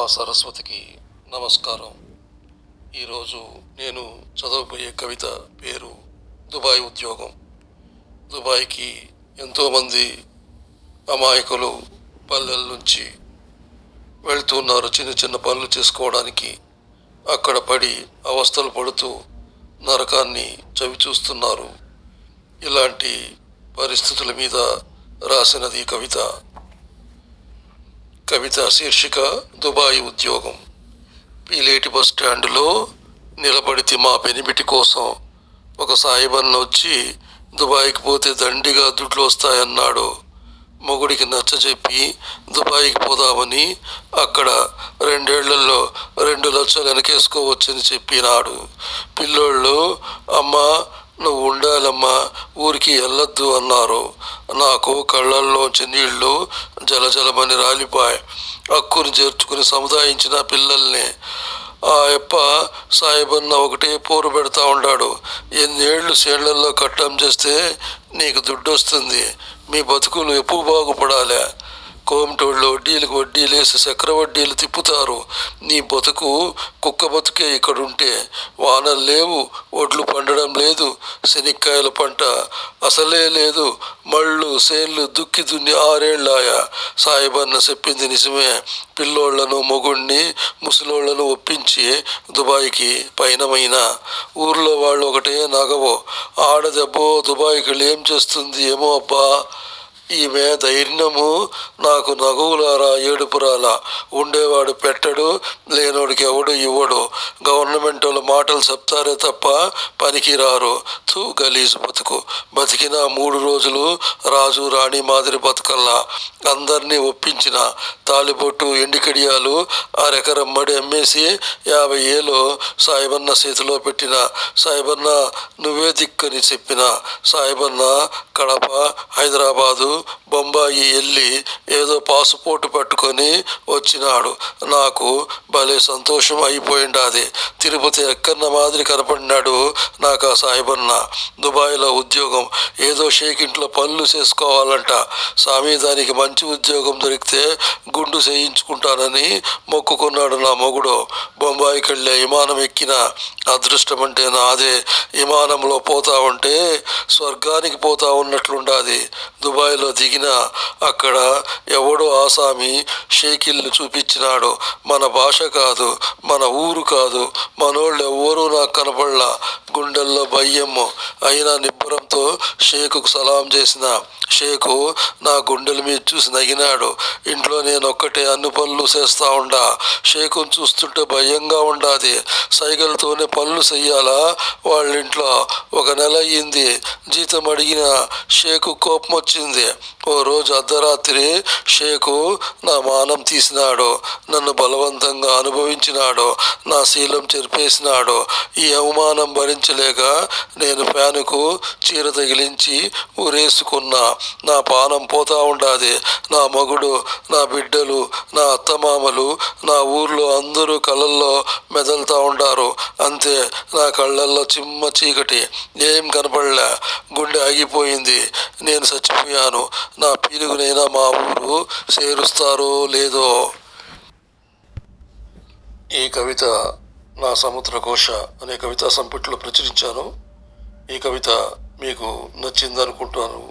అంబా సరస్వతికి నమస్కారం. ఈరోజు నేను చదవబోయే కవిత పేరు దుబాయ్ ఉద్యోగం. దుబాయ్కి ఎంతోమంది అమాయకులు పల్లెల నుంచి వెళ్తున్నారు చిన్న చిన్న పనులు చేసుకోవడానికి. అక్కడ పడి అవస్థలు పడుతూ నరకాన్ని చవిచూస్తున్నారు. ఇలాంటి పరిస్థితుల మీద రాసినది కవిత. కవిత శీర్షిక దుబాయ్ ఉద్యోగం. పీలేటి బస్ స్టాండులో నిలబడితే మా పెనిమిటి కోసం ఒక సాయిబన్న వచ్చి దుబాయ్కి పోతే దండిగా దుడ్లు వస్తాయన్నాడు. మొగుడికి నచ్చజెప్పి దుబాయ్కి పోదామని అక్కడ 2 ఏళ్లలో 2 లక్షలు వెనకేసుకోవచ్చని చెప్పినాడు. పిల్లోళ్ళు అమ్మా నువ్వు ఉండాలమ్మా ఊరికి వెళ్ళొద్దు అన్నారు. నాకు కళ్ళల్లోంచి నీళ్లు జలజలమని రాలిపాయి. హక్కుని చేర్చుకుని సముదాయించిన పిల్లల్ని ఆ యప్ప సాయిబన్న ఒకటే పోరు పెడతా ఉన్నాడు. ఎన్నేళ్లు సేళ్లల్లో కట్టం చేస్తే నీకు దుడ్డు వస్తుంది, మీ బతుకులు ఎప్పుడు బాగుపడాలి. కోమటోళ్ళు వడ్డీలకు వడ్డీలేసి చక్రవడ్డీలు తిప్పుతారు. నీ బతుకు కుక్క బతుకే ఇక్కడుంటే. వానలు లేవు, ఒడ్లు పండడం లేదు, శనిక్కాయల పంట అసలే లేదు, మళ్ళు సేన్లు దుక్కి దున్ని 6 ఏళ్ళాయా. సాయిబన్న చెప్పింది నిజమే. పిల్లోళ్లను మొగుణ్ణి ముసలోళ్లను ఒప్పించి దుబాయ్కి పయనమైన. ఊర్లో వాళ్ళు ఒకటే నగవో ఆడదెబ్బో దుబాయ్కి వెళ్ళి ఏం చేస్తుంది ఏమో అబ్బా. ఈమె ధైర్యము నాకు నగువులారా ఏడుపురాలా. ఉండేవాడు పెట్టడు, లేనోడికి ఎవడు ఇవ్వడు. గవర్నమెంట్ వాళ్ళు మాటలు చెప్తారే తప్ప పనికి రారు. గలీజు బతుకు. బతికిన 3 రోజులు రాజు రాణి మాదిరి బతకల్లా. అందరినీ ఒప్పించిన. తాలిబొట్టు ఎండికడియాలు 1/2 ఎకరం మడి అమ్మేసి 50 ఏళ్ళు సాయిబన్న చేతిలో పెట్టిన. సాయిబన్న నువ్వే దిక్కని చెప్పిన. సాయిబన్న కడప, హైదరాబాదు, బొంబాయి వెళ్ళి ఏదో పాసుపోర్టు పట్టుకొని వచ్చినాడు. నాకు భలే సంతోషం అయిపోయిండాది. తిరుపతి ఎక్కన్న మాదిరి కనపడినాడు నాకు ఆ సాయిబన్న. దుబాయ్లో ఉద్యోగం ఏదో షేక్ ఇంట్లో పనులు చేసుకోవాలంట. స్వామి దానికి మంచి ఉద్యోగం దొరికితే గుండు చేయించుకుంటానని మొక్కుకున్నాడు నా మొగుడు. బొంబాయికి వెళ్ళే విమానం ఎక్కిన. అదృష్టం అంటే నాదే. విమానంలో పోతా ఉంటే స్వర్గానికి పోతా ఉన్నట్లుండాది. దుబాయ్లో దిగిన. అక్కడ ఎవడో ఆసామి షేకిల్ని చూపించినాడు. మన భాష కాదు, మన ఊరు కాదు, మనోళ్ళు ఎవ్వరూ నాకు కనపడలా. గుండెల్లో భయ్యము. అయినా నిబ్బరంతో షేకుకు సలాం చేసిన. షేకు నా గుండెల మీద చూసి నగినాడు. ఇంట్లో నేను ఒక్కటే అన్ని పనులు చేస్తా ఉండా. షేకును చూస్తుంటే భయంగా ఉండాది. సైగలతోనే పనులు చెయ్యాలా వాళ్ళింట్లో. 1 నెల అయ్యింది. జీతం అడిగిన. షేకు కోపం వచ్చింది. ఓ రోజు అర్ధరాత్రి షేకు నా మానం తీసినాడు. నన్ను బలవంతంగా అనుభవించినాడు. నా శీలం చెరిపేసినాడు. ఈ అవమానం భరించలేక నేను ఫ్యానుకు చీర తగిలించి ఊరేసుకున్నా. నా పానం పోతా ఉండాది. నా మగుడు, నా బిడ్డలు, నా అత్తమామలు, నా ఊర్లో అందరూ కళ్ళల్లో మెదలుతా ఉండారు. అంతే. నా కళ్ళల్లో చిమ్మ చీకటి. ఏం కనపడలే. గుండె ఆగిపోయింది. నేను చచ్చిపోయాను. నా పీలుగునైనా మా ఊరు చేరుస్తారో లేదో. ఈ కవిత నా సముద్రఘోష అనే కవితా సంపుటిలో ప్రచురించాను. ఈ కవిత మీకు నచ్చిందనుకుంటున్నాను.